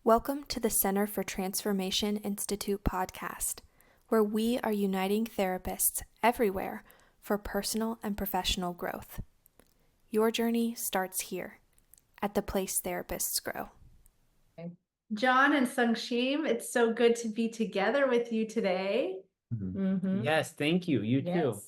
Welcome to the Center for Transformation Institute podcast, where we are uniting therapists everywhere for personal and professional growth. Your journey starts here, at the place therapists grow. John and Sungshim, it's so good to be together with you today. Mm-hmm. Yes, thank you. You too.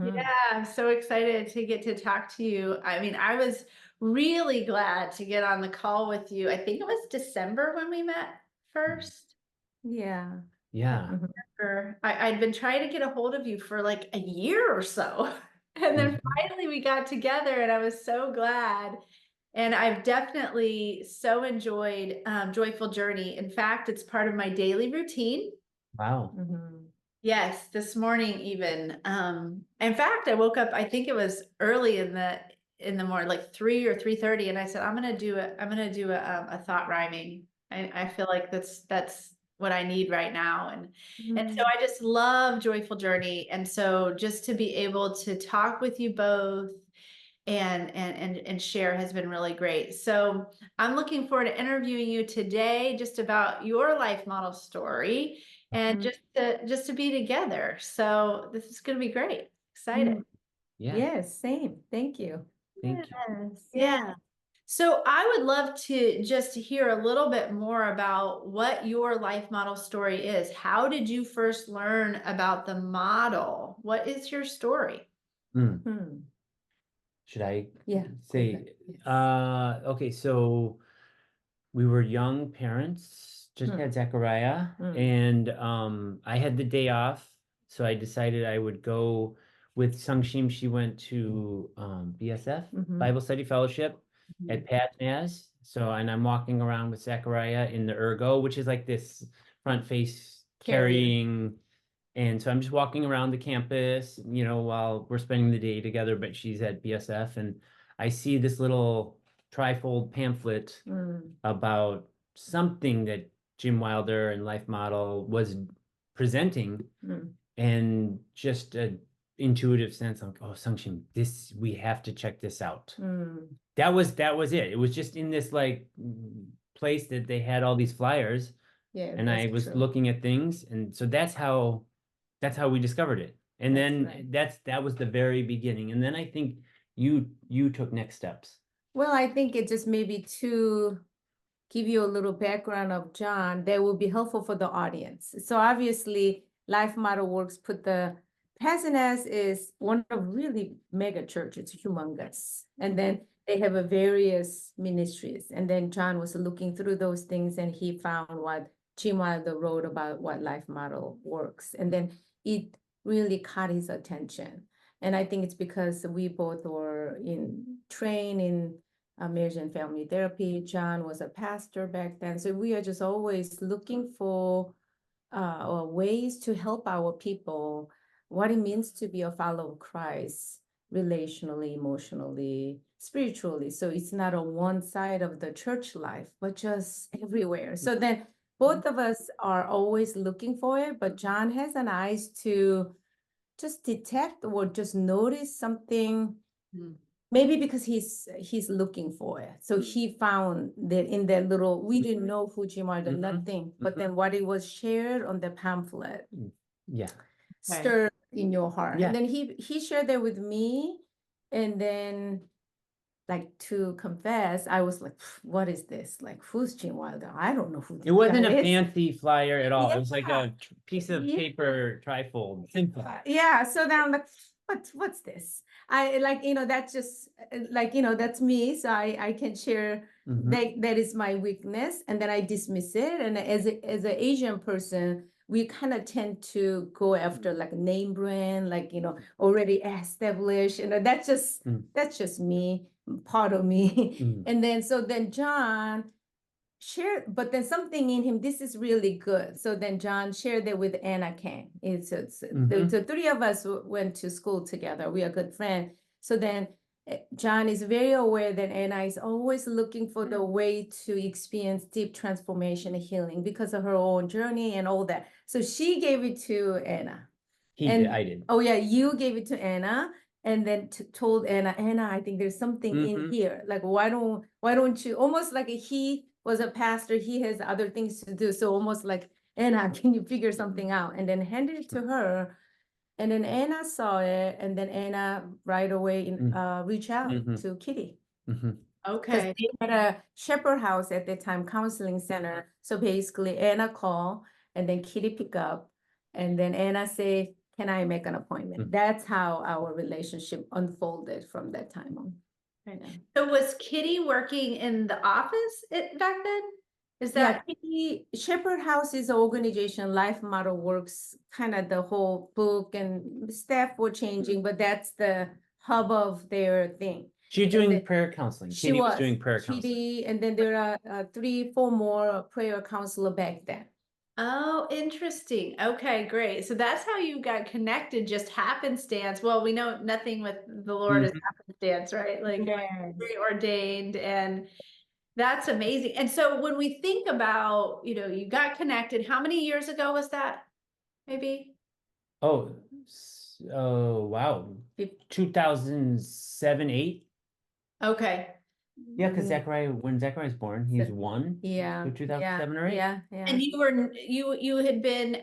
Yeah, I'm so excited to get to talk to you. I was really glad to get on the call with you. I think it was December when we met first. Yeah. I'd been trying to get a hold of you for like a year or so. And then finally we got together and I was so glad. And I've definitely so enjoyed Joyful Journey. In fact, it's part of my daily routine. Wow. Yes, this morning even. In fact, I woke up, I think it was early in the morning, like 3 or 3:30, and I said, I'm gonna do a thought rhyming. I feel like that's what I need right now. And so I just love Joyful Journey. And so just to be able to talk with you both and share has been really great. So I'm looking forward to interviewing you today just about your life model story and just to be together. So this is going to be great. Excited. Yeah. Yes, same. Thank you. Thank you. Yeah. So I would love to just hear a little bit more about what your life model story is. How did you first learn about the model? What is your story? Should I Yeah, say, yes. okay, so we were young parents, just had Zachariah, and I had the day off, so I decided I would go with Sungshim. She went to BSF, Bible Study Fellowship at Patnaz. So, and I'm walking around with Zachariah in the ergo, which is like this front face carrying. And so I'm just walking around the campus, while we're spending the day together, but she's at BSF, and I see this little trifold pamphlet about something that Jim Wilder and Life Model was presenting, and just an intuitive sense like, oh, Sungshim, we have to check this out. That was it. It was just in this like place that they had all these flyers, and I was looking at things, and so that's how we discovered it. And then that was the very beginning. And then I think you took next steps. Well, I think it just maybe to give you a little background of John, that will be helpful for the audience. So obviously, Life Model Works put the Pasadena is one of really mega churches, it's humongous. And then they have a various ministries. And then John was looking through those things and he found what Jim Wilder wrote about what Life Model Works. And then it really caught his attention. And I think it's because we both were trained in marriage and family therapy. John was a pastor back then. So we are just always looking for ways to help our people, what it means to be a follower of Christ, relationally, emotionally, spiritually. So it's not on one side of the church life, but just everywhere. So then both of us are always looking for it, but John has an eyes to just detect or just notice something, maybe because he's looking for it. So he found that in that little, we didn't know who Jim Wilder, nothing, but then what it was shared on the pamphlet stirred in your heart. And then he shared that with me, and then like to confess, I was like, what is this? Like, who's Jim Wilder? I don't know who this It wasn't guy a is. fancy flyer at all. It was like a piece of paper trifold. Simple. Yeah. So then I'm like, what's this? I like, that's just like, that's me. So I can share that is my weakness. And then I dismiss it. And as an Asian person, we kind of tend to go after like a name brand, like, already established, that's just me, part of me. And then, so then John shared, but then something in him, this is really good. So then John shared that with Anna Kang. The three of us went to school together. We are good friends. So then John is very aware that Anna is always looking for the way to experience deep transformation and healing because of her own journey and all that. So she gave it to Anna. I did. Oh yeah, you gave it to Anna. And then told Anna, I think there's something in here. Like, why don't you, almost like he was a pastor. He has other things to do. So almost like, Anna, can you figure something out? And then handed it to her. And then Anna saw it. And then Anna right away reached out to Kitty. Because Okay. they had a shepherd house at the time, counseling center. So basically Anna called and then Kitty pick up. And then Anna say, can I make an appointment? That's how our relationship unfolded from that time on. Yeah. So was Kitty working in the office back then? Is that Kitty, Shepherd House is an organization, Life Model Works, kind of the whole book and staff were changing, but that's the hub of their thing. She's doing prayer counseling. She Katie was doing prayer counseling. Kitty, and then there are 3-4 more prayer counselor back then. Oh, interesting. Okay, great. So that's how you got connected, just happenstance. Well, we know nothing with the Lord is happenstance, right? Like very ordained, and that's amazing. And so when we think about, you got connected, how many years ago was that? Maybe? Oh, wow. 2007, 8. Okay. Yeah, because when Zachariah was born, he's 1. Yeah. So 2007 or 8. Yeah. And you had been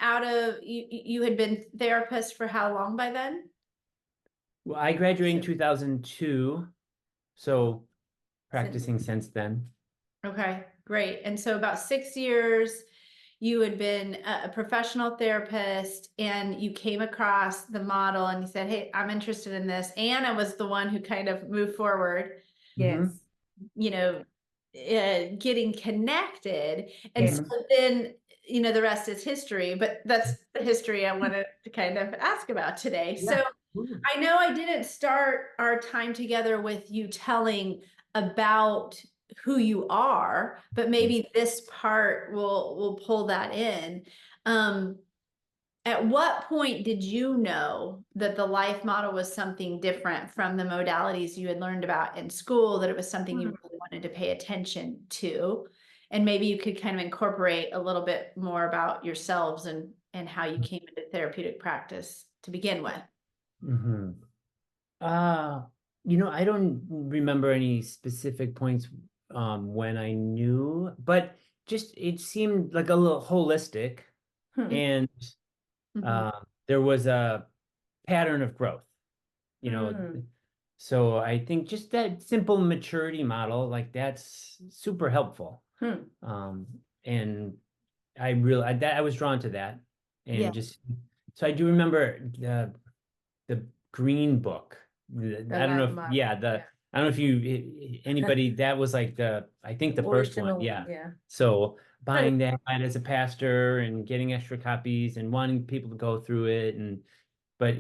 you had been therapist for how long by then? Well, I graduated in 2002, so practicing since then. Okay, great. And so about 6 years, you had been a professional therapist and you came across the model and you said, hey, I'm interested in this. Anna was the one who kind of moved forward. Yes. Getting connected. And so then, the rest is history, but that's the history I wanted to kind of ask about today. So I know I didn't start our time together with you telling about who you are, but maybe this part will pull that in. At what point did you know that the life model was something different from the modalities you had learned about in school, that it was something you really wanted to pay attention to? And maybe you could kind of incorporate a little bit more about yourselves and how you came into therapeutic practice to begin with. I don't remember any specific points when I knew, but just it seemed like a little holistic, and there was a pattern of growth, so I think just that simple maturity model, like that's super helpful. And I was drawn to that, and so I do remember the green book. I don't know if anybody, that was like I think the first one. Yeah. So buying that as a pastor and getting extra copies and wanting people to go through it, but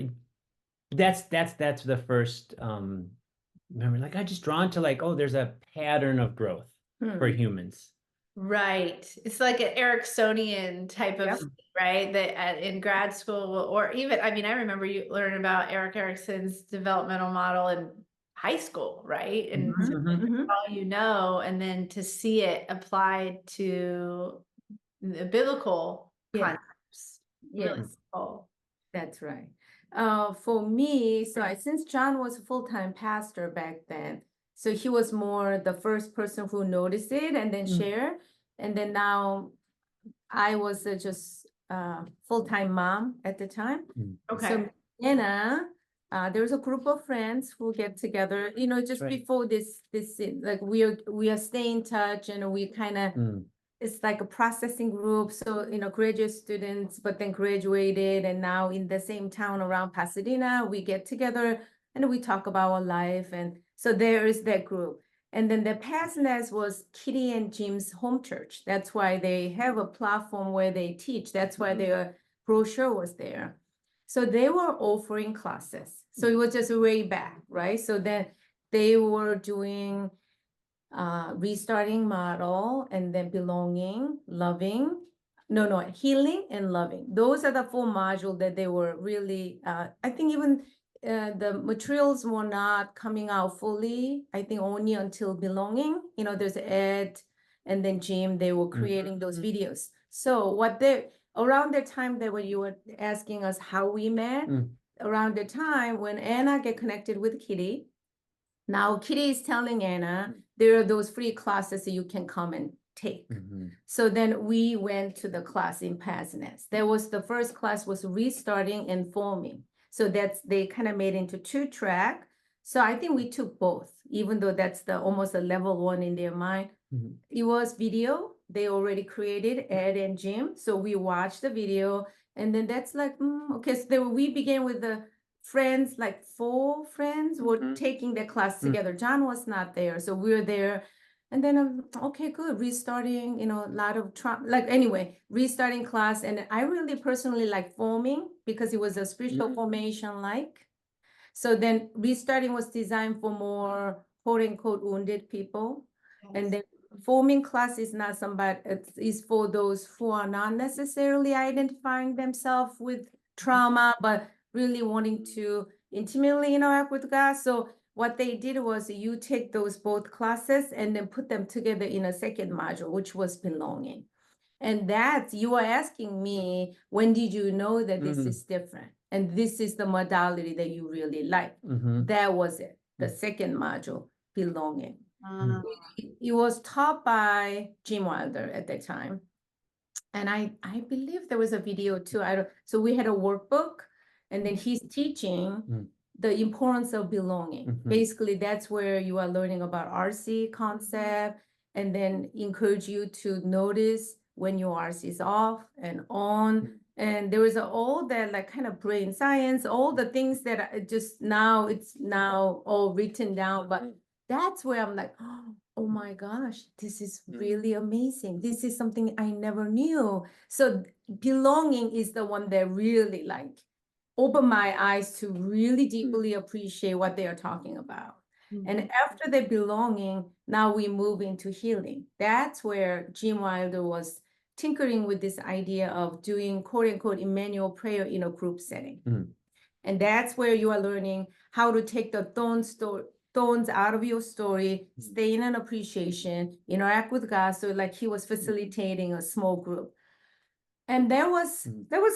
that's the first memory. Like I just drawn to like, oh, there's a pattern of growth for humans. Right. It's like an Ericksonian type of thing, right? That in grad school, or even, I remember you learn about Erik Erikson's developmental model in high school, right? And all and then to see it applied to the biblical concepts. Really cool. That's right. For me, since John was a full-time pastor back then, so he was more the first person who noticed it and then share. And then now I was just full-time mom at the time. Okay. So Anna, there's a group of friends who get together, just before this like we are staying in touch, and we kind of it's like a processing group. So, graduate students, but then graduated, and now in the same town around Pasadena, we get together and we talk about our life. And so there is that group. And then the Pasadena was Kitty and Jim's home church. That's why they have a platform where they teach. That's why their brochure was there. So they were offering classes. So it was just way back, right? So then they were doing restarting model, and then belonging, loving, healing and loving. Those are the 4 modules that they were really, I think even the materials were not coming out fully. I think only until belonging, there's Ed and then Jim, they were creating those videos. So around the time that you were asking us how we met, around the time when Anna get connected with Kitty, now Kitty is telling Anna, there are those free classes that you can come and take. Mhm. So then we went to the class in Pasadena. That was the first class was restarting and forming. So they kind of made into 2-track. So I think we took both, even though that's almost a level 1 in their mind. Mhm. It was video. They already created Ed and Jim. So we watched the video, and then that's like, okay. So we began with the friends, like 4 friends were taking the class together. John was not there, so we were there. And then, okay, good, restarting, a lot of anyway, restarting class. And I really personally like forming because it was a spiritual formation So then restarting was designed for more quote unquote wounded people. And then forming class is not somebody, it's for those who are not necessarily identifying themselves with trauma, but really wanting to intimately interact with God. So what they did was you take those both classes and then put them together in a second module, which was belonging. And you are asking me, when did you know that this is different? And this is the modality that you really like. That was it. The second module, belonging. It was taught by Jim Wilder at that time. And I believe there was a video too. So we had a workbook, and then he's teaching the importance of belonging. Basically, that's where you are learning about RC concept, and then encourage you to notice when your RC is off and on. And there was all that like kind of brain science, all the things that it's now all written down. But that's where I'm like, oh my gosh, this is really amazing. This is something I never knew. So belonging is the one that really like opened my eyes to really deeply appreciate what they are talking about. And after the belonging, now we move into healing. That's where Jim Wilder was tinkering with this idea of doing quote unquote Emmanuel prayer in a group setting. And that's where you are learning how to take the thorns out of your story, stay in an appreciation, interact with God. So like he was facilitating a small group. And that was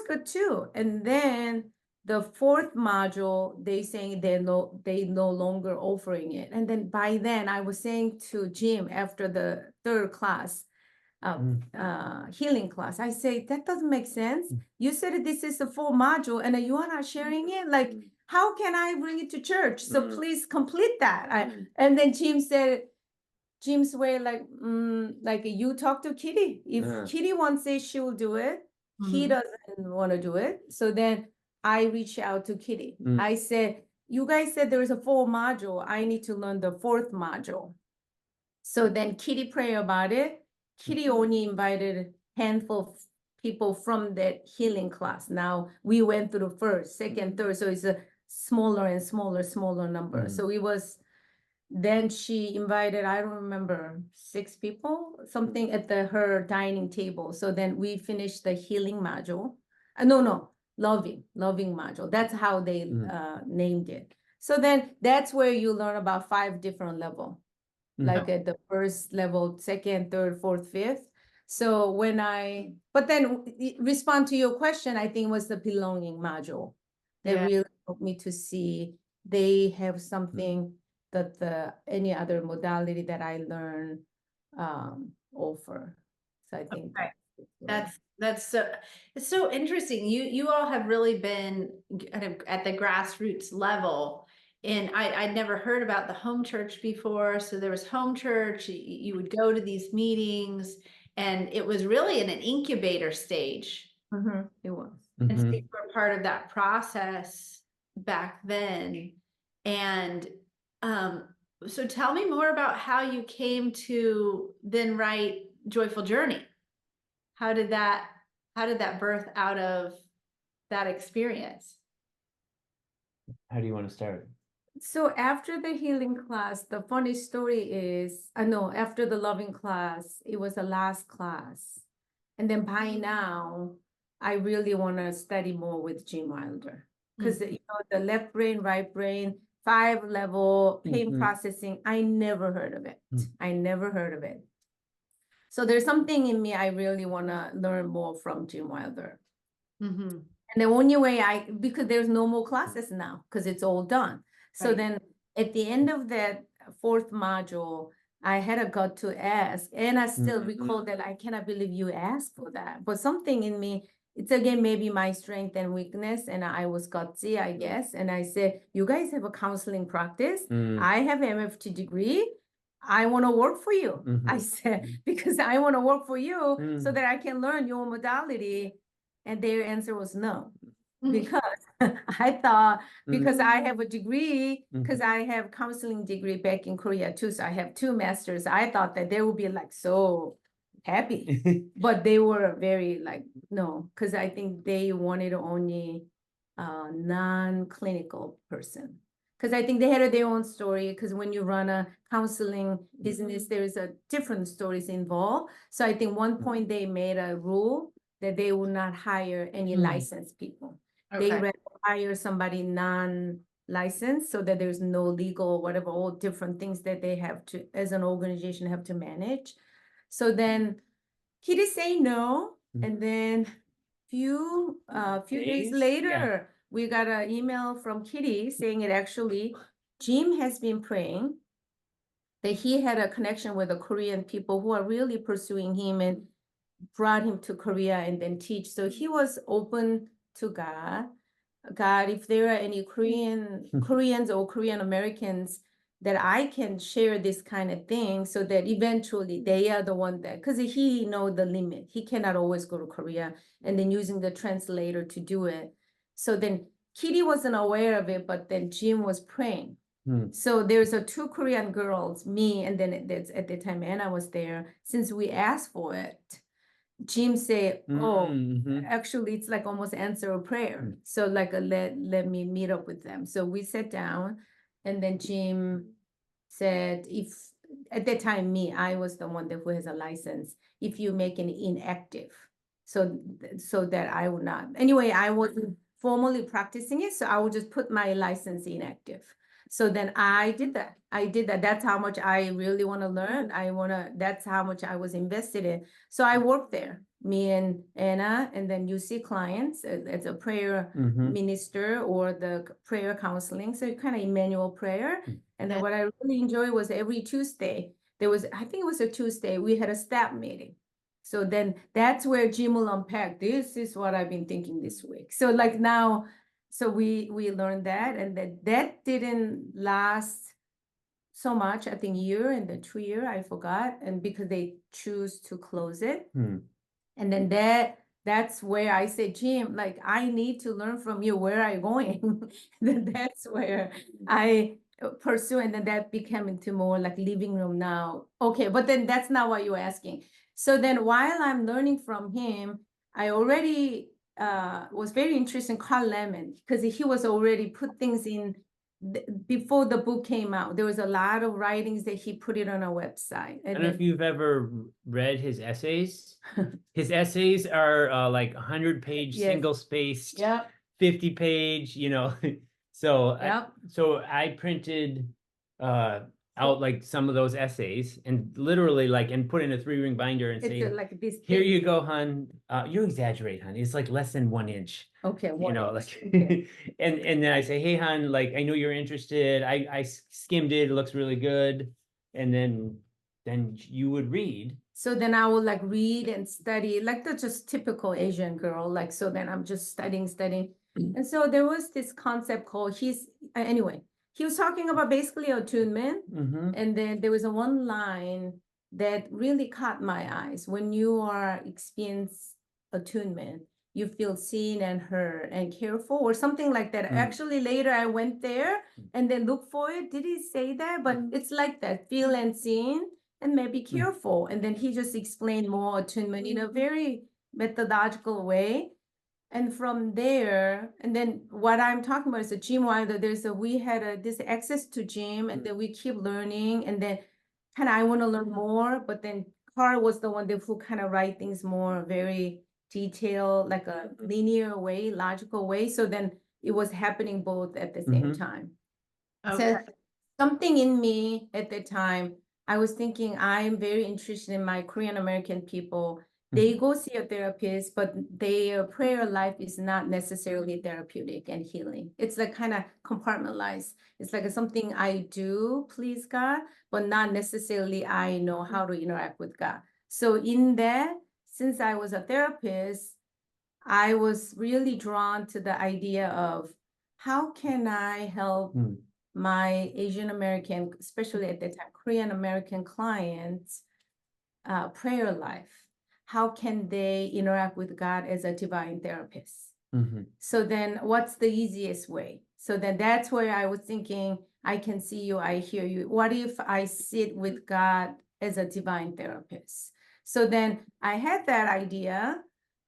good too. And then the 4th module, they saying they no longer offering it. And then by then I was saying to Jim after the 3rd class, healing class, I say, that doesn't make sense. You said this is the 4th module and you are not sharing it. Like, how can I bring it to church? So please complete that. And then Jim's way, like you talk to Kitty. If Kitty wants it, she will do it. He doesn't want to do it. So then I reach out to Kitty. I said, you guys said there is a 4 module. I need to learn the 4th module. So then Kitty prayed about it. Kitty only invited a handful of people from that healing class. Now we went through the 1st, 2nd, 3rd. So it's a smaller and smaller number. So it was, then she invited, I don't remember, 6 people, something at her dining table. So then we finished the healing module. Loving module. That's how they named it. So then that's where you learn about 5 different levels. Like at the 1st level, 2nd, 3rd, 4th, 5th. So but then respond to your question, I think was the belonging module that really helped me to see they have something that any other modality that I learn offer. So I think that's so, it's so interesting. You all have really been kind of at the grassroots level. And I'd never heard about the home church before. So there was home church, you would go to these meetings, and it was really in an incubator stage. It was. And so you were part of that process back then. And so tell me more about how you came to then write Joyful Journey. How did that birth out of that experience? How do you want to start? So after the healing class, the funny story is, after the loving class, it was the last class. And then by now, I really want to study more with Jim Wilder. Because the left brain, right brain, 5-level pain processing, I never heard of it. So there's something in me I really want to learn more from Jim Wilder. And the only way because there's no more classes now, because it's all done. So then at the end of that 4th module, I had a gut to ask, and I still recall that I cannot believe you asked for that. But something in me, it's again maybe my strength and weakness, and I was gutsy, I guess. And I said, "You guys have a counseling practice. I have an MFT degree. I want to work for you." I said, because I want to work for you so that I can learn your modality. And their answer was no, because I thought because I have a degree, because I have counseling degree back in Korea too, so I have 2 masters. I thought that they would be like so happy, but they were very like no, because I think they wanted only a non-clinical person. Because I think they had their own story. Because when you run a counseling business, there's a different stories involved. So I think one point they made a rule that they would not hire any licensed people. They Okay. rather hire somebody non-licensed so that there's no legal, whatever, all different things that they have to, as an organization, have to manage. So then he did say no. And then few days later, we got an email from Kitty saying it actually, Jim has been praying that he had a connection with the Korean people who are really pursuing him and brought him to Korea and then teach. So he was open to God. God, if there are any Koreans or Korean Americans that I can share this kind of thing so that eventually they are the one that, because he know the limit. He cannot always go to Korea and then using the translator to do it. So then Kitty wasn't aware of it, but then Jim was praying. So there's 2 Korean girls, me, and then that's at the time Anna was there. Since we asked for it, Jim said, "Oh, actually, it's like almost answer a prayer. So like let me meet up with them." So we sat down, and then Jim said, "If at that time I was the one that who has a license. If you make it inactive, so that I would not. Anyway, I wasn't formally practicing it, so I would just put my license inactive." So then I did that. That's how much I really want to learn. That's how much I was invested in. So I worked there, me and Anna, and then you see clients as a prayer minister or the prayer counseling. So kind of Emmanuel prayer. And then what I really enjoyed was every Tuesday, I think it was a Tuesday, we had a staff meeting. So then that's where Jim will unpack, this is what I've been thinking this week. So like now, so we learned that, and that didn't last so much, I think year and then 2 year, I forgot. And because they choose to close it. And then that's where I said, Jim, like, I need to learn from you. Where are you going? Then that's where I pursue. And then that became into more like living room now. Okay, but then that's not what you're asking. So then while I'm learning from him, I already was very interested in Carl Lemon because he was already put things in before the book came out. There was a lot of writings that he put it on a website. I don't know if you've ever read his essays. His essays are like 100-page, single-spaced, 50-page, So so I printed out like some of those essays and literally and put in a 3-ring binder and say, like this here you go, hon. You exaggerate, hon. It's like less than 1 inch. Okay, and then I say, hey, hon, like I know you're interested. I skimmed it. It looks really good. And then you would read. So then I would like read and study, like the just typical Asian girl. Like, so then I'm just studying. And so there was this concept called anyway, he was talking about basically attunement. And then there was one line that really caught my eyes. When you are experience attunement, you feel seen and heard and cared for, or something like that. Actually, later I went there and then looked for it. Did he say that? But it's like that, feel and seen and maybe careful. And then he just explained more attunement in a very methodological way. And from there, and then what I'm talking about is a gym wire. We had this access to gym, and then we keep learning, and then kind of I want to learn more. But then Carl was the one who kind of write things more very detailed, like a linear way, logical way. So then it was happening both at the same time. So something in me at the time, I was thinking I'm very interested in my Korean American people They go see a therapist, but their prayer life is not necessarily therapeutic and healing. It's like kind of compartmentalized. It's like something I do, please God, but not necessarily I know how to interact with God. So in that, since I was a therapist, I was really drawn to the idea of how can I help my Asian American, especially at the time, Korean American clients, prayer life. How can they interact with God as a divine therapist? So then what's the easiest way? So then that's where I was thinking, I can see you, I hear you. What if I sit with God as a divine therapist? So then I had that idea,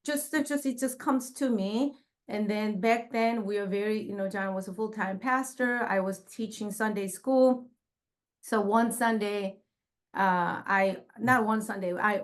it just comes to me. And then back then we were very, John was a full-time pastor. I was teaching Sunday school. So one Sunday, I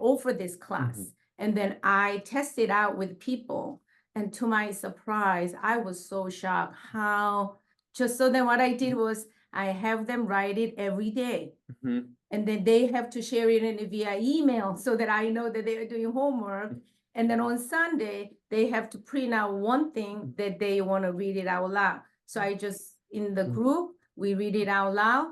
offered this class and then I tested out with people. And to my surprise, I was so shocked so then what I did was I have them write it every day. And then they have to share it via email so that I know that they are doing homework. And then on Sunday, they have to print out one thing that they want to read it out loud. So I just, in the group, we read it out loud.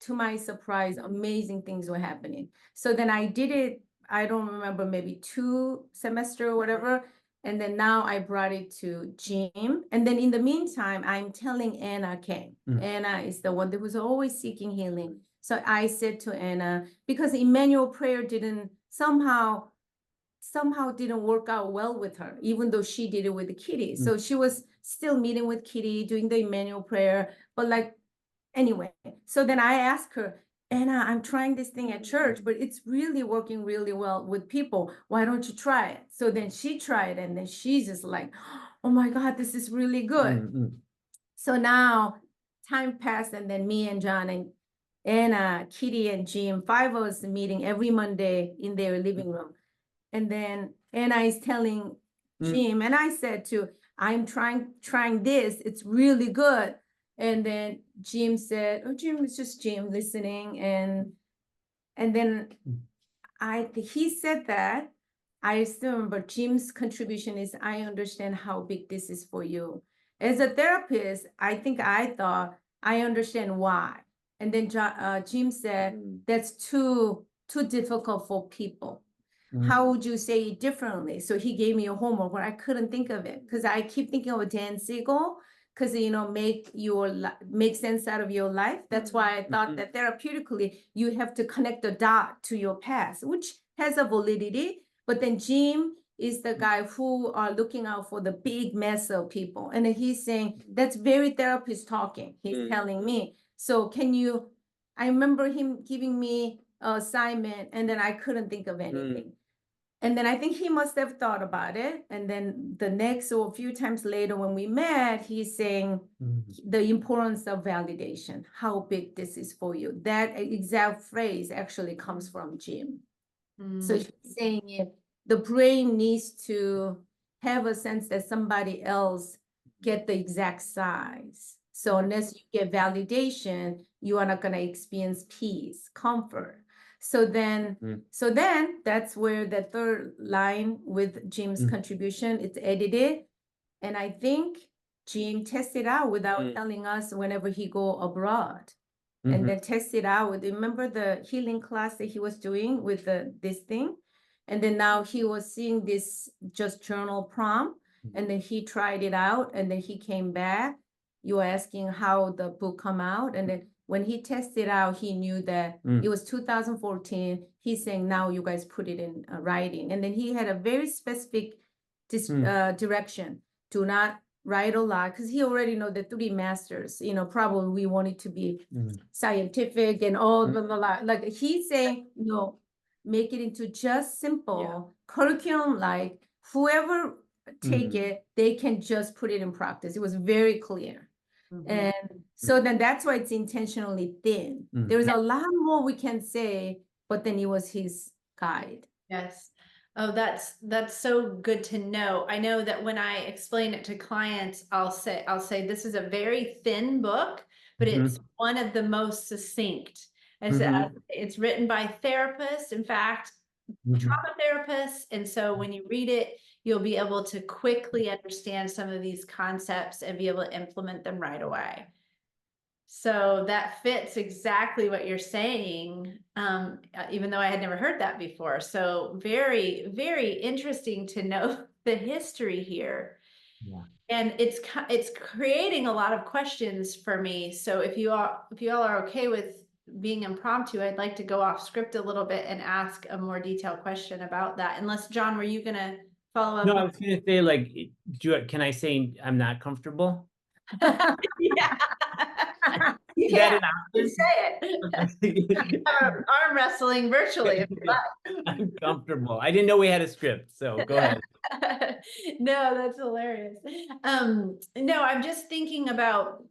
To my surprise, amazing things were happening. So then I did it, I don't remember, maybe 2 semesters or whatever. And then now I brought it to Jim. And then in the meantime, I'm telling Anna Kang. Anna is the one that was always seeking healing. So I said to Anna, because Emmanuel prayer somehow didn't work out well with her, even though she did it with the Kitty. So she was still meeting with Kitty, doing the Emmanuel prayer, but anyway, so then I asked her, Anna, I'm trying this thing at church, but it's really working really well with people. Why don't you try it? So then she tried, and then she's just like, oh my God, this is really good. So now time passed, and then me and John and Anna, Kitty and Jim, 5 of us meeting every Monday in their living room. And then Anna is telling Jim, and I said too, I'm trying this. It's really good. And then Jim said, oh, Jim, it's just Jim listening. And then he said that. I still remember Jim's contribution is, I understand how big this is for you. As a therapist, I think I thought, I understand why. And then Jim said, that's too difficult for people. How would you say it differently? So he gave me a homework, but I couldn't think of it because I keep thinking of Dan Siegel, because make sense out of your life. That's why I thought that therapeutically you have to connect the dot to your past, which has a validity. But then Jim is the guy who are looking out for the big mess of people, and then he's saying that's very therapist talking. He's telling me. So I remember him giving me an assignment, and then I couldn't think of anything. And then I think he must have thought about it. And then the next or a few times later when we met, he's saying the importance of validation, how big this is for you. That exact phrase actually comes from Jim. So he's saying the brain needs to have a sense that somebody else get the exact size. So unless you get validation, you are not going to experience peace, comfort. So then that's where the third line with Jim's contribution, it's edited. And I think Jim tested out without telling us whenever he go abroad. And then test it out. Remember the healing class that he was doing with this thing? And then now he was seeing this just journal prompt. And then he tried it out. And then he came back. You were asking how the book come out. And then when he tested out, he knew that it was 2014. He's saying, now you guys put it in writing. And then he had a very specific direction. Do not write a lot, because he already know the 3 masters, probably we want it to be scientific and all blah, blah, blah. Like he's saying, no, make it into just simple curriculum, like whoever take it, they can just put it in practice. It was very clear. And so then that's why it's intentionally thin. There's a lot more we can say, but then it was his guide. Yes. Oh, that's so good to know. I know that when I explain it to clients, I'll say this is a very thin book, but it's one of the most succinct. It's written by therapists. In fact, trauma therapists. And so when you read it, you'll be able to quickly understand some of these concepts and be able to implement them right away. So that fits exactly what you're saying, even though I had never heard that before. So very, very interesting to know the history here. Yeah. And it's creating a lot of questions for me. So if you all are okay with being impromptu, I'd like to go off script a little bit and ask a more detailed question about that. Unless, John, were you gonna follow up? No, I was gonna say, like, can I say I'm not comfortable? Yeah. You Is that can an option? say it. Arm wrestling virtually if you like. I'm comfortable. I didn't know we had a script, so go ahead. No, that's hilarious. No, I'm just thinking about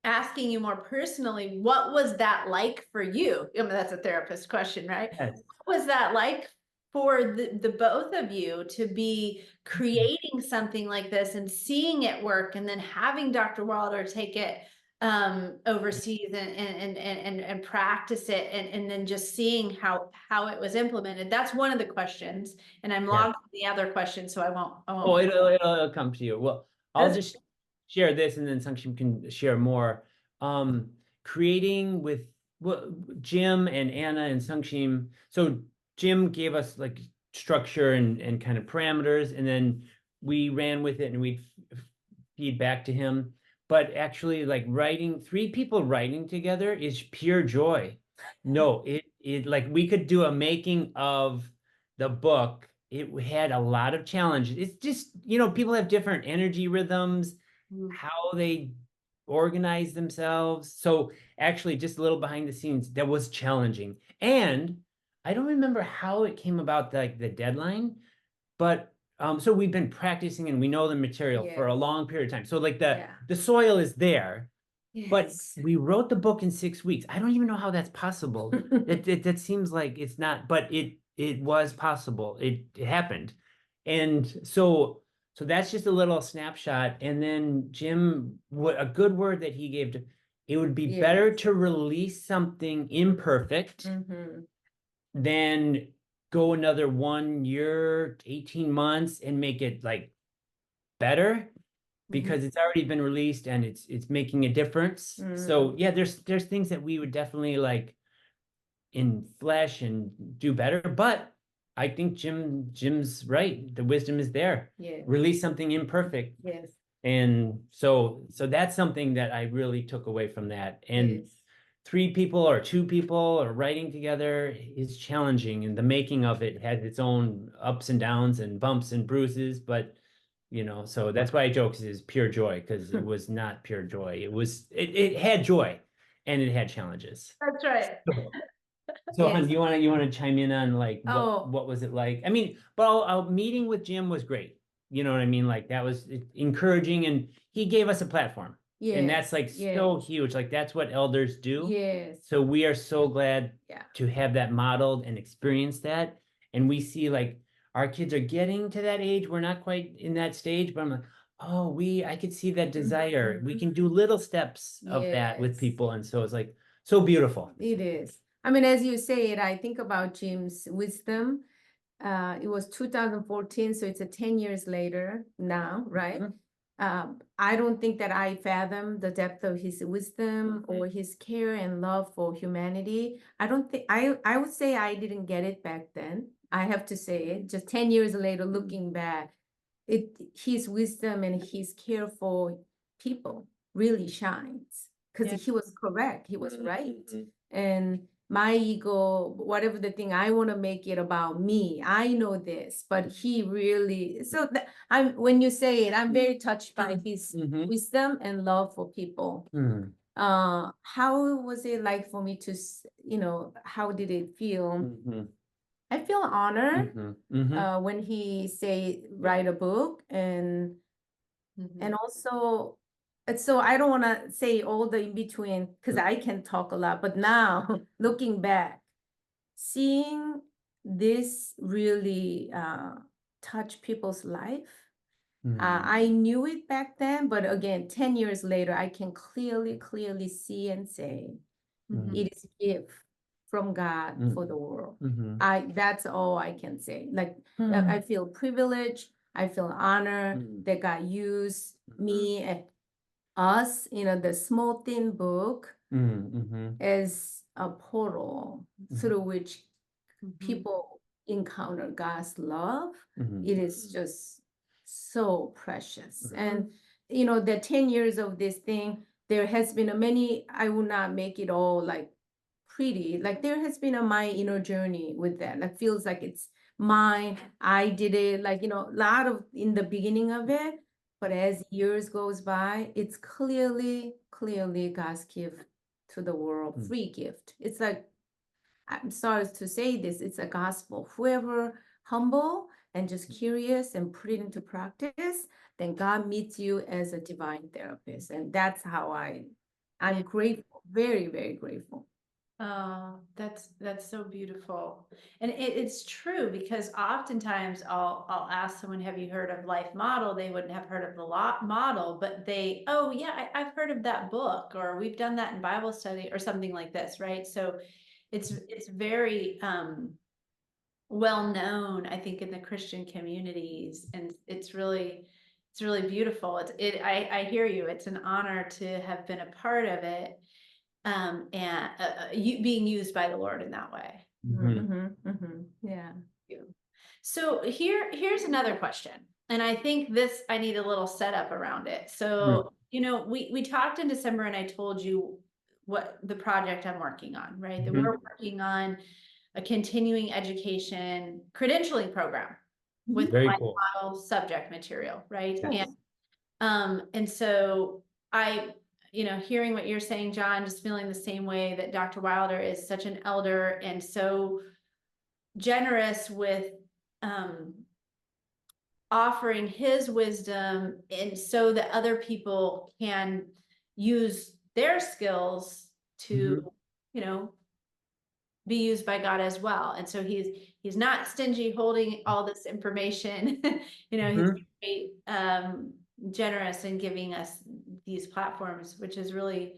asking you more personally, what was that like for you? I mean, that's a therapist question, right? Yes. What was that like for the both of you to be creating something like this and seeing it work, and then having Dr. Wilder take it overseas and practice it, and then just seeing how it was implemented? That's one of the questions, and I'm logging the other question, so I won't. Oh, it'll come to you. Well, I'll That's- just share this, and then Sungshim can share more. Creating with Jim and Anna and Sungshim. So Jim gave us like structure and kind of parameters, and then we ran with it and we'd feed back to him. But actually, like, three people writing together is pure joy. No, it like, we could do a making of the book. It had a lot of challenges. It's just, people have different energy rhythms, how they organize themselves. So actually, just a little behind the scenes, that was challenging. And I don't remember how it came about, like the deadline, but so we've been practicing and we know the material for a long period of time. So like the soil is there, but we wrote the book in 6 weeks. I don't even know how that's possible. That seems like it's not, but it was possible. It happened. And so that's just a little snapshot. And then Jim, a good word that he gave it would be better to release something imperfect than go another 1 year, 18 months and make it like better, because it's already been released and it's making a difference. So yeah, there's things that we would definitely like in flesh and do better, but I think Jim's right. The wisdom is there. Release something imperfect. And so that's something that I really took away from that. And 3 people or 2 people or writing together is challenging, and the making of it has its own ups and downs and bumps and bruises, but so that's why I joke is pure joy, because it was not pure joy. It had joy and it had challenges. That's right. So Han, you want to chime in on like what was it like? I mean, but our meeting with Jim was great. You know what I mean? Like, that was encouraging, and he gave us a platform. And that's like so huge. Like, that's what elders do. So we are so glad to have that modeled and experience that. And we see like our kids are getting to that age. We're not quite in that stage, but I'm like, oh, I could see that desire. We can do little steps of that with people. And so it's like so beautiful. It is. I mean, as you say it, I think about Jim's wisdom. It was 2014, so it's 10 years later now, right? I don't think that I fathom the depth of his wisdom or his care and love for humanity. I don't think I would say I didn't get it back then. I have to say it. Just 10 years later, looking back, his wisdom and his care for people really shines, because he was correct. He was right. And my ego, whatever the thing, I want to make it about me. I know this, but he really, so when you say it, I'm very touched by his wisdom and love for people. How was it like for me to, how did it feel? I feel honored when he say write a book, and also, so I don't want to say all the in between, because I can talk a lot, but now looking back, seeing this really touch people's life, I knew it back then, but again, 10 years later, I can clearly see and say it is a gift from God Mm. for the world. Mhm. That's all I can say. Like Mm. I feel privileged. I feel honored Mm. that God used me and us, the small thin book Mhm. as a portal through which Mhm. people encounter God's love. Mhm. It is just so precious. Mhm. And the 10 years of this thing, there has been I will not make it all like pretty. Like there has been my inner journey with that. Like feels like it's mine. I did it, like, a lot of in the beginning of it. But as years goes by, it's clearly God's gift to the world, Mm. free gift. It's like, I'm sorry to say this, it's a gospel. Whoever humble and just curious and put it into practice, then God meets you as a divine therapist. And that's how I'm grateful, very, very grateful. Oh, that's so beautiful. And it's true because oftentimes I'll ask someone, have you heard of Life Model? They wouldn't have heard of the lot model, but oh yeah, I've heard of that book, or we've done that in Bible study or something like this, right? So it's very well known, I think, in the Christian communities, and it's really beautiful. I hear you. It's an honor to have been a part of it. And you being used by the Lord in that way. Mhm. Yeah. So here's another question, and I think I need a little setup around it. So we talked in December, and I told you what the project I'm working on, right? That we're working on a continuing education credentialing program with Very Life cool. Model subject material, right? Yes. And so hearing what you're saying, John, just feeling the same way that Dr. Wilder is such an elder and so generous with offering his wisdom, and so that other people can use their skills to, be used by God as well. And so he's not stingy holding all this information. He's very generous in giving us these platforms, which is really,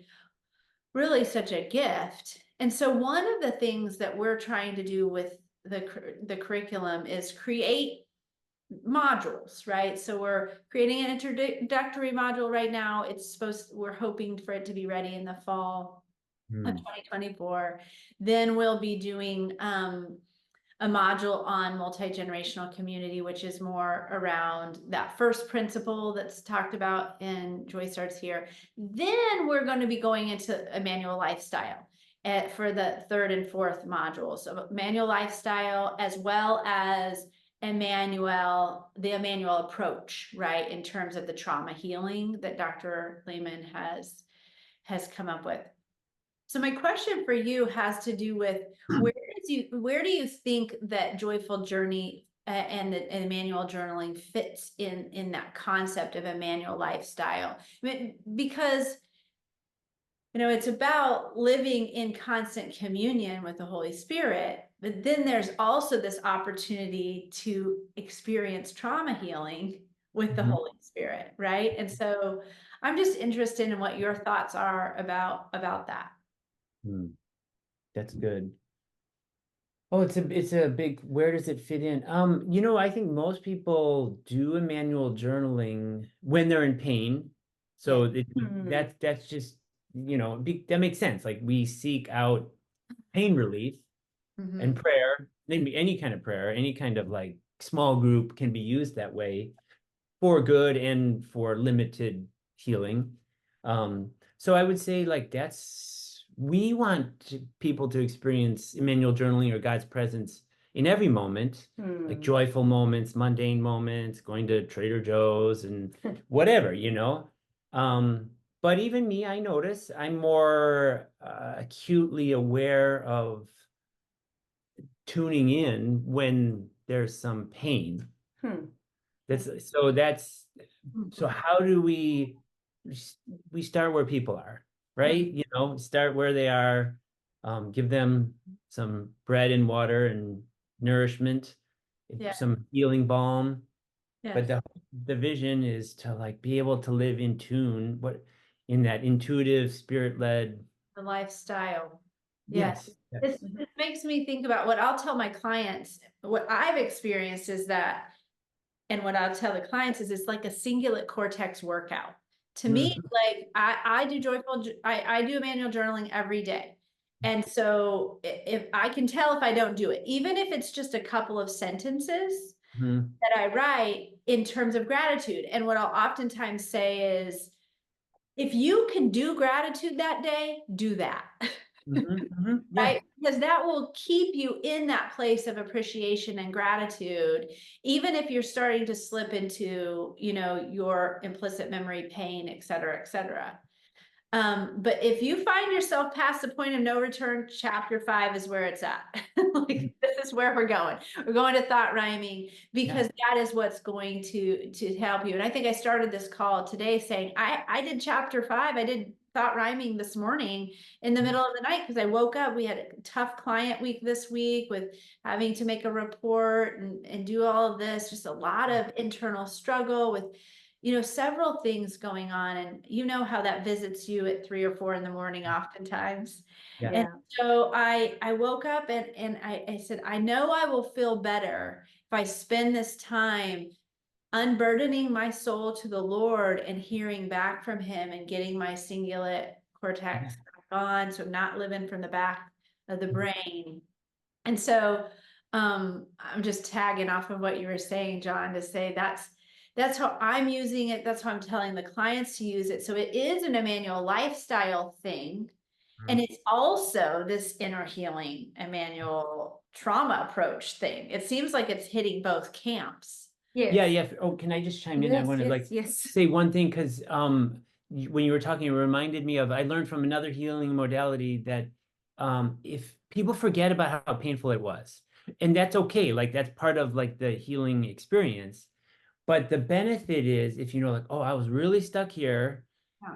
really such a gift. And so one of the things that we're trying to do with the curriculum is create modules, right? So we're creating an introductory module right now. We're hoping for it to be ready in the fall of 2024. Then we'll be doing a module on multi-generational community, which is more around that first principle that's talked about in Joy Starts Here. Then we're going to be going into Emmanuel lifestyle for the third and fourth modules. So Emmanuel lifestyle, as well as the Emmanuel approach, right? In terms of the trauma healing that Dr. Lehman has come up with. So my question for you has to do with where do you think that joyful journey and Emmanuel journaling fits in that concept of Emmanuel lifestyle? Because it's about living in constant communion with the Holy Spirit, but then there's also this opportunity to experience trauma healing with the Holy Spirit, right? And so I'm just interested in what your thoughts are about that. That's good. Oh, it's a big, where does it fit in? I think most people do manual journaling when they're in pain. So that's just, that makes sense. Like we seek out pain relief and prayer, maybe any kind of prayer, any kind of like small group can be used that way for good and for limited healing. So I would say like we want people to experience Emmanuel journaling or God's presence in every moment, like joyful moments, mundane moments, going to Trader Joe's and whatever, But even me, I notice I'm more acutely aware of tuning in when there's some pain. So how do we start where people are, right? Start where they are, give them some bread and water and nourishment, some healing balm. But the vision is to like be able to live in tune, in that intuitive, spirit-led The lifestyle. Yes. This makes me think about what I'll tell my clients. What I've experienced is that, and what I'll tell the clients is it's like a cingulate cortex workout. To me, Mhm. like I do I do manual journaling every day. And so if I can tell if I don't do it, even if it's just a couple of sentences Mhm. that I write in terms of gratitude. And what I'll oftentimes say is, if you can do gratitude that day, do that. Mhm. Mhm. Yeah. Right? Because that will keep you in that place of appreciation and gratitude, even if you're starting to slip into, your implicit memory, pain, et cetera, et cetera. But if you find yourself past the point of no return, chapter 5 is where it's at. Like, this is where we're going. We're going to thought rhyming, because that is what's going to help you. And I think I started this call today saying, I did chapter 5. I did thought rhyming this morning in the middle of the night, because I woke up. We had a tough client week this week with having to make a report and do all of this, just a lot of internal struggle with several things going on, and how that visits you at 3 or 4 in the morning oftentimes. Yeah. And so I woke up and I said, I know I will feel better if I spend this time unburdening my soul to the Lord and hearing back from him and getting my cingulate cortex back on, so not living from the back of the brain. And so I'm just tagging off of what you were saying, John, to say that's how I'm using it. That's how I'm telling the clients to use it. So it is an Emmanuel lifestyle thing. And it's also this inner healing Emmanuel trauma approach thing. It seems like it's hitting both camps. Yeah, yeah. Oh, can I just chime in? I want to say one thing, because when you were talking, it reminded me of, I learned from another healing modality that if people forget about how painful it was, and that's okay, like that's part of like the healing experience. But the benefit is, if like, oh, I was really stuck here.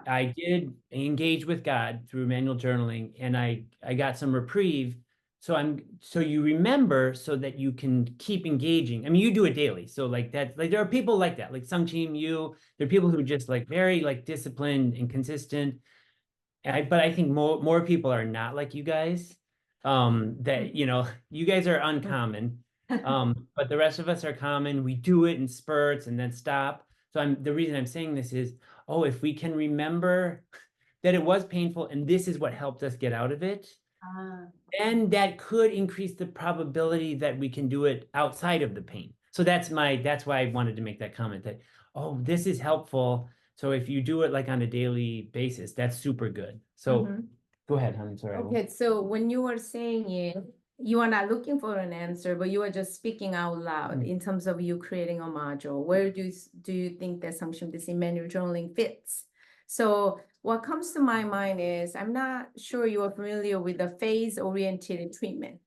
I did engage with God through manual journaling, and I got some reprieve. So you remember, so that you can keep engaging. I mean, you do it daily. So like that, like there are people like that, like Sungshim, there are people who are just like very like disciplined and consistent. But I think more people are not like you guys. That you guys are uncommon. But the rest of us are common. We do it in spurts and then stop. So the reason I'm saying this is, oh, if we can remember that it was painful and this is what helped us get out of it, then that could increase the probability that we can do it outside of the pain. So that's why I wanted to make that comment, that, oh, this is helpful. So if you do it like on a daily basis, that's super good. So go ahead, honey. Sorry. Okay, so when you were saying it, you are not looking for an answer, but you are just speaking out loud in terms of you creating a module. Where do you think that Sungshim, this manual journaling fits? So what comes to my mind is, I'm not sure you are familiar with the phase-oriented treatment.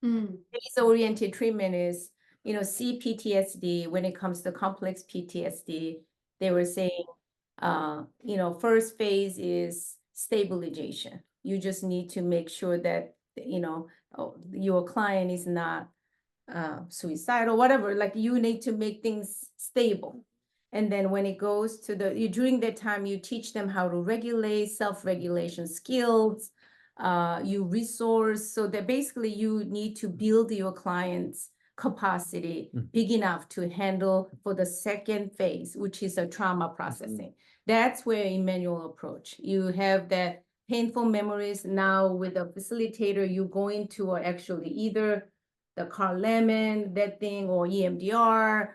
Phase-oriented treatment is, CPTSD, when it comes to complex PTSD, they were saying, first phase is stabilization. You just need to make sure that, your client is not suicidal, whatever, like you need to make things stable. And then when it goes to during that time, you teach them how to regulate, self-regulation skills, you resource, so that basically you need to build your client's capacity big enough to handle for the second phase, which is a trauma processing. That's where Emmanuel approach. You have that painful memories. Now with a facilitator, you go into actually either the Carl Lemon, that thing, or EMDR,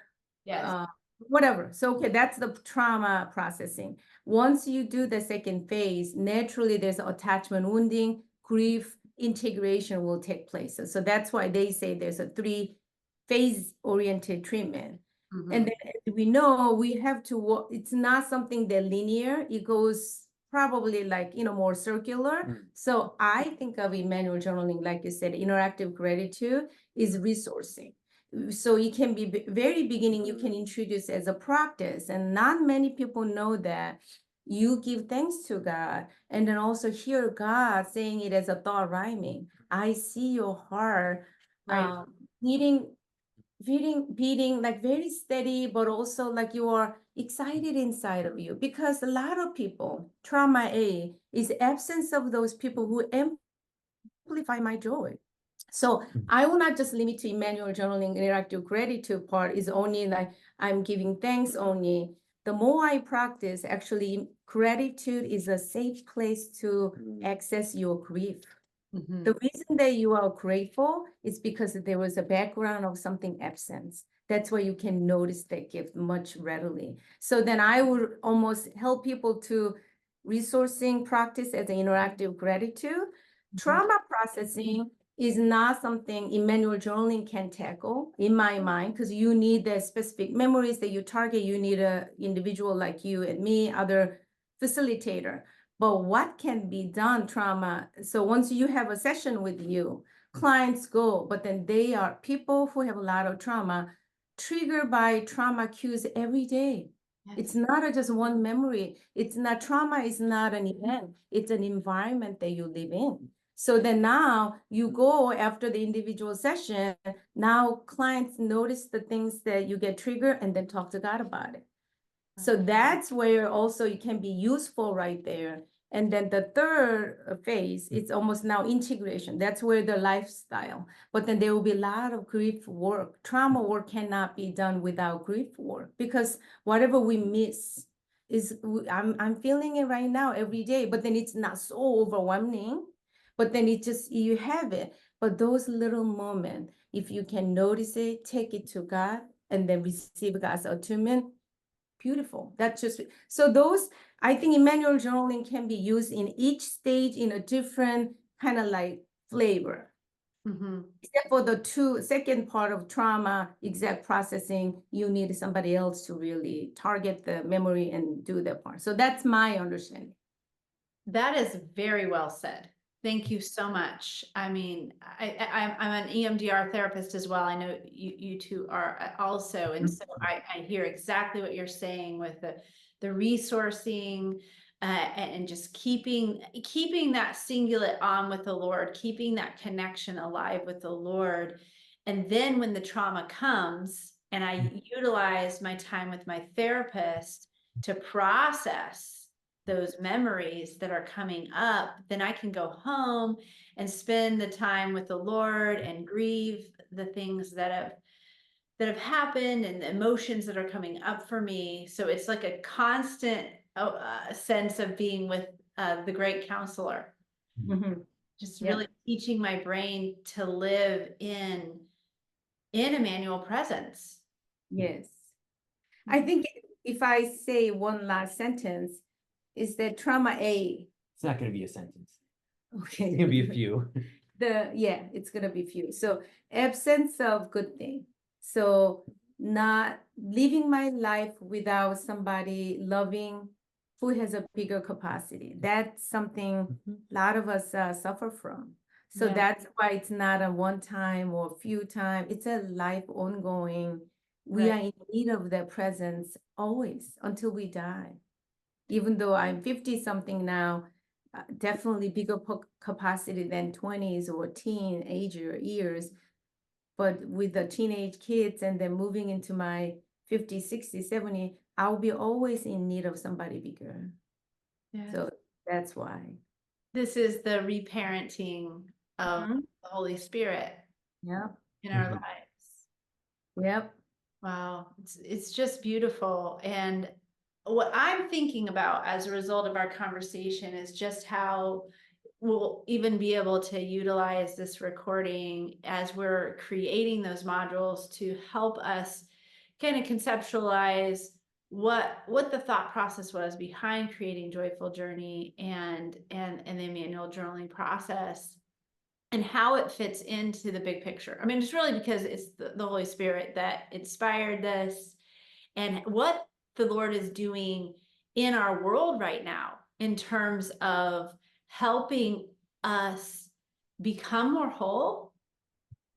whatever. So, okay, that's the trauma processing. Once you do the second phase, naturally there's attachment wounding, grief, integration will take place. So that's why they say there's a 3-phase oriented treatment. And then as we know, we have to, it's not something that linear, it goes probably like, more circular. So I think of Emmanuel journaling, like you said, interactive gratitude is resourcing. So it can be very beginning, you can introduce as a practice, and not many people know that you give thanks to God, and then also hear God saying it as a thought rhyming. I see your heart beating like very steady, but also like you are excited inside of you, because a lot of people, trauma A is absence of those people who amplify my joy. So I will not just limit to Emmanuel journaling. Interactive gratitude part is only like I'm giving thanks only. The more I practice, actually, gratitude is a safe place to access your grief. Mhm. The reason that you are grateful is because there was a background of something absence. That's why you can notice that gift much readily. So then I would almost help people to resourcing practice as an interactive gratitude. Trauma processing is not something Emmanuel journaling can tackle, in my mind, because you need the specific memories that you target. You need an individual like you and me, other facilitator. But what can be done, trauma? So once you have a session with you, clients go, but then they are people who have a lot of trauma, triggered by trauma cues every day. Yes. It's not just one memory. It's not trauma is not an event. It's an environment that you live in. So then now you go after the individual session, now clients notice the things that you get triggered and then talk to God about it. So that's where also it can be useful right there. And then the third phase, it's almost now integration. That's where the lifestyle, but then there will be a lot of grief work. Trauma work cannot be done without grief work, because whatever we miss is, I'm feeling it right now every day, but then it's not so overwhelming, but then it just, you have it. But those little moments, if you can notice it, take it to God, and then receive God's attunement, beautiful. That's just, so those, I think Emmanuel journaling can be used in each stage in a different kind of like flavor. Mhm. Except for the second part of trauma, exact processing, you need somebody else to really target the memory and do that part. So that's my understanding. That is very well said. Thank you so much. I mean, I'm an EMDR therapist as well. I know you two are also, and so I hear exactly what you're saying with the resourcing and just keeping that cingulate on with the Lord, keeping that connection alive with the Lord. And then when the trauma comes, and I utilize my time with my therapist to process those memories that are coming up, then I can go home and spend the time with the Lord and grieve the things that have happened and the emotions that are coming up for me. So it's like a constant sense of being with the great counselor. Mm-hmm. Just Yeah. really teaching my brain to live in Emmanuel presence. Yes. I think if I say one last sentence, is that trauma A. It's not going to be a sentence. Okay. It's going to be a few. It's gonna be few. So absence of good thing. So not living my life without somebody loving who has a bigger capacity. That's something a lot of us suffer from. So Yeah. that's why it's not a one time or a few time. It's a life ongoing. We Right. are in need of their presence always until we die. Even though I'm 50 something now, definitely bigger capacity than 20s or teenager years. But with the teenage kids and then moving into my 50, 60, 70, I'll be always in need of somebody bigger. Yeah. So that's why. This is the reparenting of Mhm. the Holy Spirit Yep. in our Mhm. lives. Yep. Wow, it's just beautiful. And what I'm thinking about as a result of our conversation is just how we'll even be able to utilize this recording as we're creating those modules to help us kind of conceptualize what the thought process was behind creating Joyful Journey and the Emmanuel journaling process, and how it fits into the big picture. I mean, it's really because it's the Holy Spirit that inspired this, and what the Lord is doing in our world right now in terms of helping us become more whole,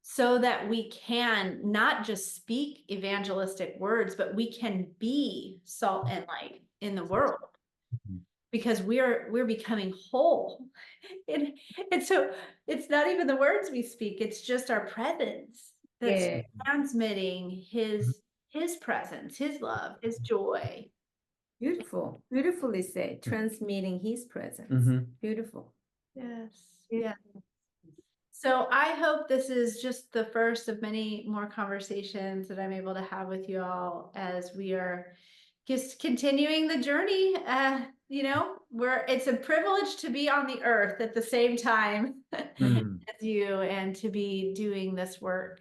so that we can not just speak evangelistic words, but we can be salt and light in the world, because we're becoming whole. And so it's not even the words we speak, it's just our presence that's Yeah. transmitting his presence, his love, his joy. Beautiful. Beautifully said. Transmitting his presence. Mhm. Beautiful. Yes. Yeah. Yeah. So I hope this is just the first of many more conversations that I'm able to have with you all as we are just continuing the journey. You know, it's a privilege to be on the earth at the same time Mm. as you, and to be doing this work,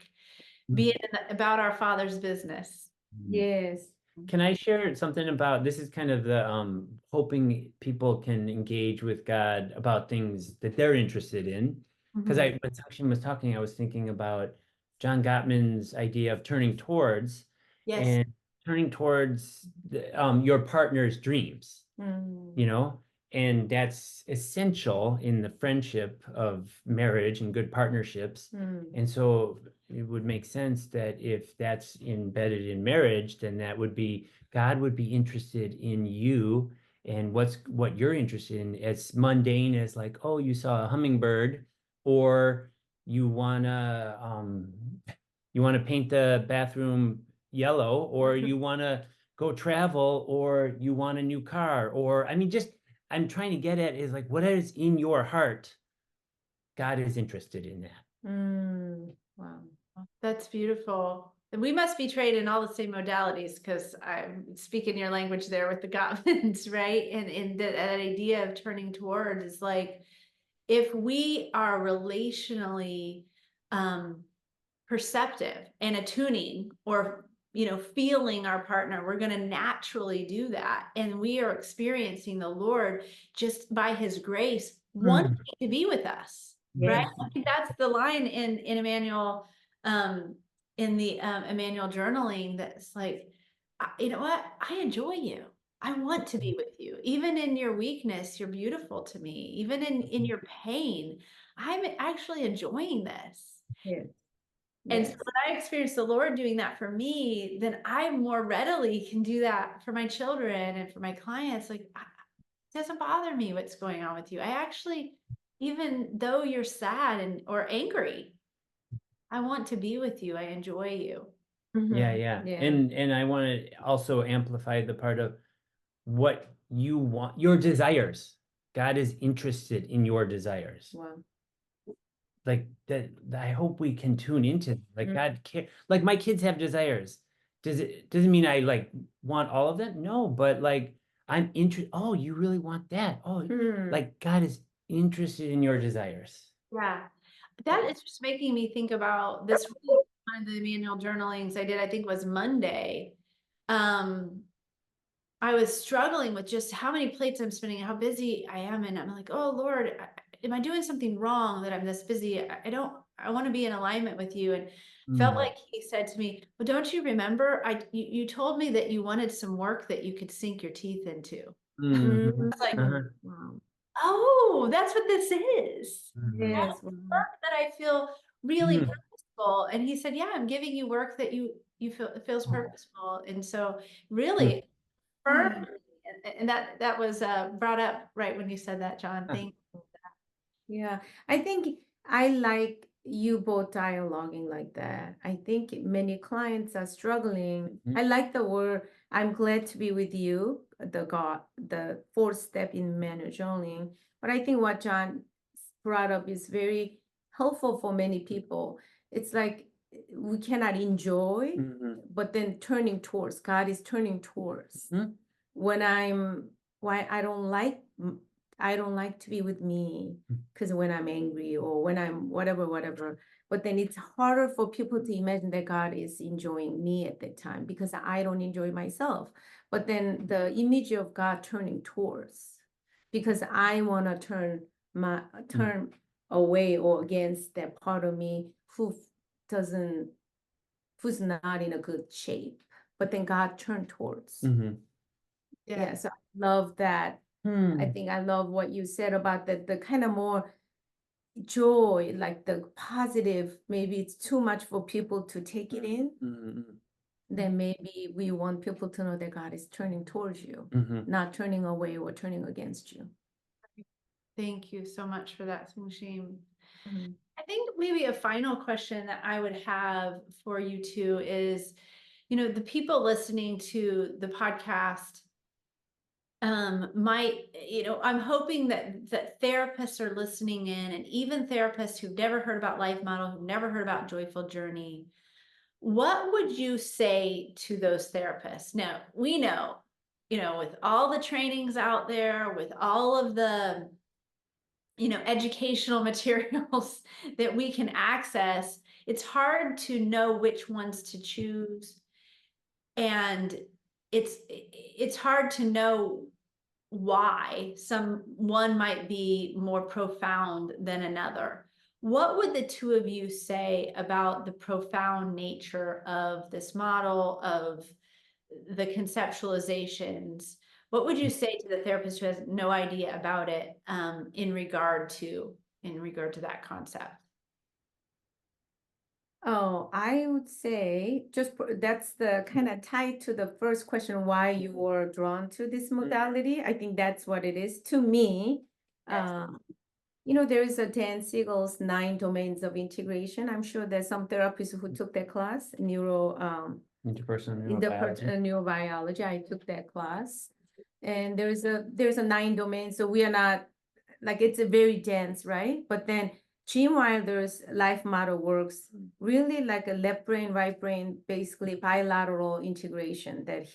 be it about our Father's business. Yes. Can I share something about this? Is kind of the hoping people can engage with God about things that they're interested in. Because Mhm. when Sungshim was talking, I was thinking about John Gottman's idea of turning towards Yes. and turning towards your partner's dreams, Mm. you know, and that's essential in the friendship of marriage and good partnerships. Mm. And so it would make sense that if that's embedded in marriage, then that would be God would be interested in you and what you're interested in, as mundane as like, oh, you saw a hummingbird, or you wanna paint the bathroom yellow, or you wanna go travel, or you want a new car, or I mean, just I'm trying to get at is like what is in your heart. God is interested in that. Mm. Wow. That's beautiful. And we must be trained in all the same modalities, because I'm speaking your language there with the Gottmans, right? And that idea of turning toward is like, if we are relationally perceptive and attuning, or feeling our partner, we're going to naturally do that, and we are experiencing the Lord just by his grace wanting to be with us, right? Yes. I think that's the line in Emmanuel, in the Emmanuel journaling, that's like, you know what, I enjoy you, I want to be with you, even in your weakness you're beautiful to me, even in your pain, I'm actually enjoying this. Yes. And so Yes. when I experience the Lord doing that for me, then I more readily can do that for my children and for my clients. Like, it doesn't bother me what's going on with you. I actually, even though you're sad or angry, I want to be with you. I enjoy you. Yeah, Mhm. yeah. Yeah. And I want to also amplify the part of what you want, your desires. God is interested in your desires. Wow. Like that, I hope we can tune into that. Like God care. Like my kids have desires. Doesn't mean I like want all of them? No, but like I'm interested. Oh, you really want that? Oh, Mm. like God is interested in your desires. Yeah. That is just making me think about this week, one of the manual journalings I did, I think it was Monday. I was struggling with just how many plates I'm spinning, how busy I am. And I'm like, oh Lord, am I doing something wrong that I'm this busy? I want to be in alignment with you. And felt like he said to me, well, don't you remember? You told me that you wanted some work that you could sink your teeth into. Mhm. It's like, Uh-huh. Wow. oh, that's what this is. Mhm. Yes. Wow. Work that I feel really Mhm. purposeful. And he said, yeah, I'm giving you work that you feel it feels Oh. purposeful. And so Mhm. really firmly, and that was brought up right when you said that, John. Thank you. Yeah, I think I like you both dialoguing like that. I think many clients are struggling. Mhm. I like the word, I'm glad to be with you, the fourth step in manual journaling. But I think what John brought up is very helpful for many people. It's like we cannot enjoy, Mhm. but then turning towards, God is turning towards. Mhm. When why I don't like to be with me, because when I'm angry or when I'm whatever, but then it's harder for people to imagine that God is enjoying me at that time because I don't enjoy myself. But then the image of God turning towards, because I want to turn away or against that part of me doesn't who's not in a good shape, but then God turned towards. Mhm. Yeah, so I love that. I Hmm. think I love what you said about the kind of more joy, like the positive. Maybe it's too much for people to take it in. Mhm. Then maybe we want people to know that God is turning towards you, Mhm. not turning away or turning against you. Thank you so much for that, Sungshim. Mhm. I think maybe a final question that I would have for you two is, the people listening to the podcast, might, I'm hoping that therapists are listening in, and even therapists who've never heard about life model, who've never heard about joyful journey. What would you say to those therapists? Now, we know, with all the trainings out there, with all of the, educational materials that we can access, it's hard to know which ones to choose. And it's hard to know why one might be more profound than another. What would the two of you say about the profound nature of this model, of the conceptualizations? What would you say to the therapist who has no idea about it, in regard to that concept? Oh, I would say that's the kind of tied to the first question, why you were drawn to this modality. I think that's what it is to me. Yes. There is a Dan Siegel's 9 domains of integration. I'm sure there's some therapists who took that class, interpersonal neurobiology. I took that class, and there's a 9 domains. So we are not like, it's a very dense, right? But then Gene Wilder's life model works really like a left brain, right brain, basically bilateral integration that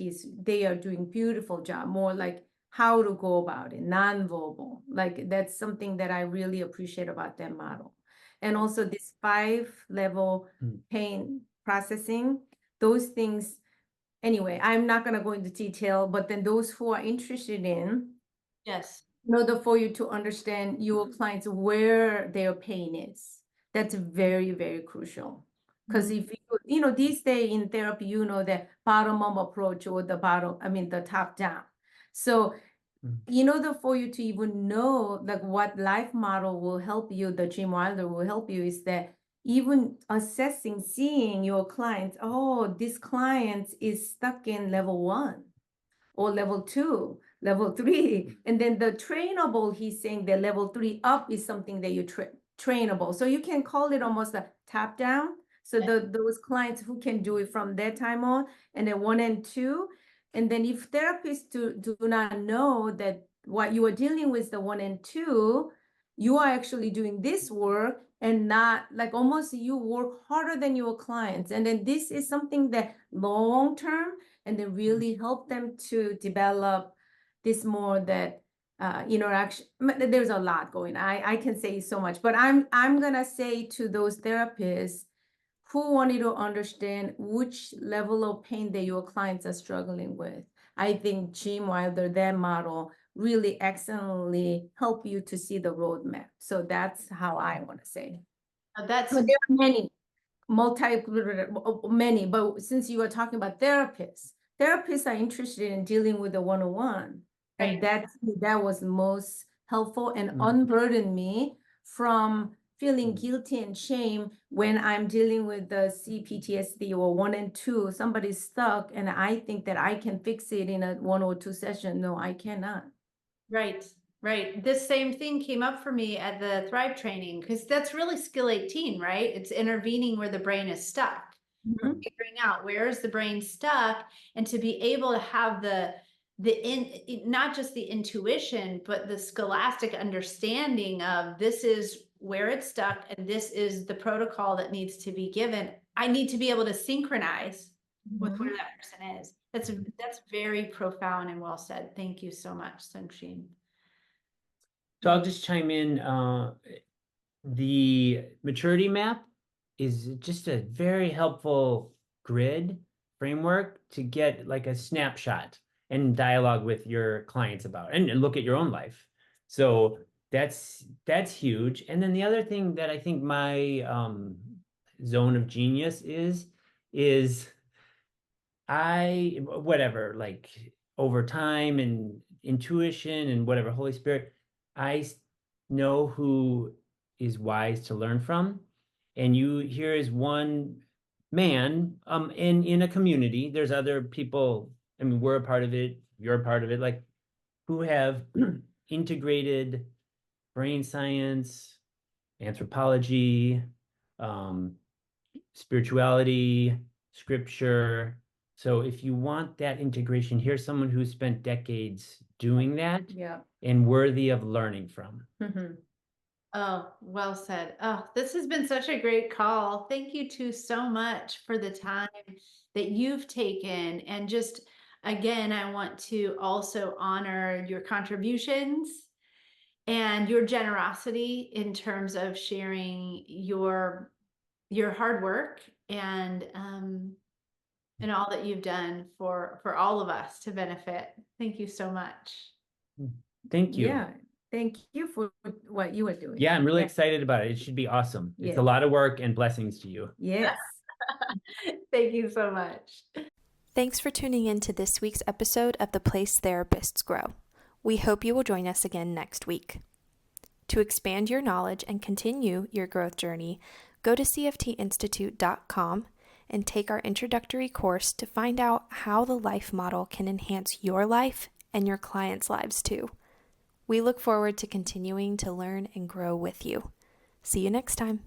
they are doing beautiful job, more like how to go about it, non-verbal. Like that's something that I really appreciate about that model. And also this 5-level pain processing, those things, anyway, I'm not going to go into detail, but then those who are interested in, Yes. in order for you to understand your clients where their pain is, that's very, very crucial. Because if these days in therapy, the bottom up approach or the top down. So in order for you to even know like what life model will help you, the Jim Wilder will help you, is that even seeing your clients, oh, this client is stuck in level 1 or level 2, level 3. And then the trainable, he's saying the level 3 up is something that you trainable. So you can call it almost a top down. So those clients who can do it from that time on, and then 1 and 2. And then if therapists do not know that what you are dealing with the 1 and 2, you are actually doing this work and not like almost you work harder than your clients. And then this is something that long term, and then really help them to develop this more that interaction. There's a lot going. I can say so much, but I'm gonna say to those therapists who wanted to understand which level of pain that your clients are struggling with, I think Jim Wilder, their model, really excellently help you to see the roadmap. So that's how I want to say. But there are many, many, but since you were talking about therapists are interested in dealing with the 101. And that was most helpful and unburdened me from feeling guilty and shame when I'm dealing with the CPTSD or 1 and 2, somebody's stuck and I think that I can fix it in a 1 or 2 session. No, I cannot. Right. This same thing came up for me at the Thrive training, because that's really skill 18, right? It's intervening where the brain is stuck. Figuring out where is the brain stuck, and to be able to have not just the intuition, but the scholastic understanding of this is where it's stuck and this is the protocol that needs to be given. I need to be able to synchronize with where that person is. That's very profound and well said. Thank you so much, Sungshim. So I'll just chime in. The maturity map is just a very helpful grid framework to get like a snapshot and dialogue with your clients about and look at your own life. So that's huge. And then the other thing that I think my zone of genius is whatever, like over time and intuition and whatever, Holy Spirit, I know who is wise to learn from. And here is one man in a community. There's other people, I mean, we're a part of it, you're a part of it, like who have integrated brain science, anthropology, spirituality, scripture, So if you want that integration, here's someone who spent decades doing that Yeah. and worthy of learning from. Mhm. Oh, well said. Oh, this has been such a great call. Thank you two so much for the time that you've taken. And just again, I want to also honor your contributions and your generosity in terms of sharing your hard work and all that you've done for all of us to benefit. Thank you so much. Thank you. Yeah. Thank you for what you are doing. Yeah, I'm really Yeah. excited about it. It should be awesome. It's Yeah. a lot of work and blessings to you. Yes. Thank you so much. Thanks for tuning in to this week's episode of The Place Therapists Grow. We hope you will join us again next week. To expand your knowledge and continue your growth journey, go to cftinstitute.com and take our introductory course to find out how the life model can enhance your life and your clients' lives too. We look forward to continuing to learn and grow with you. See you next time.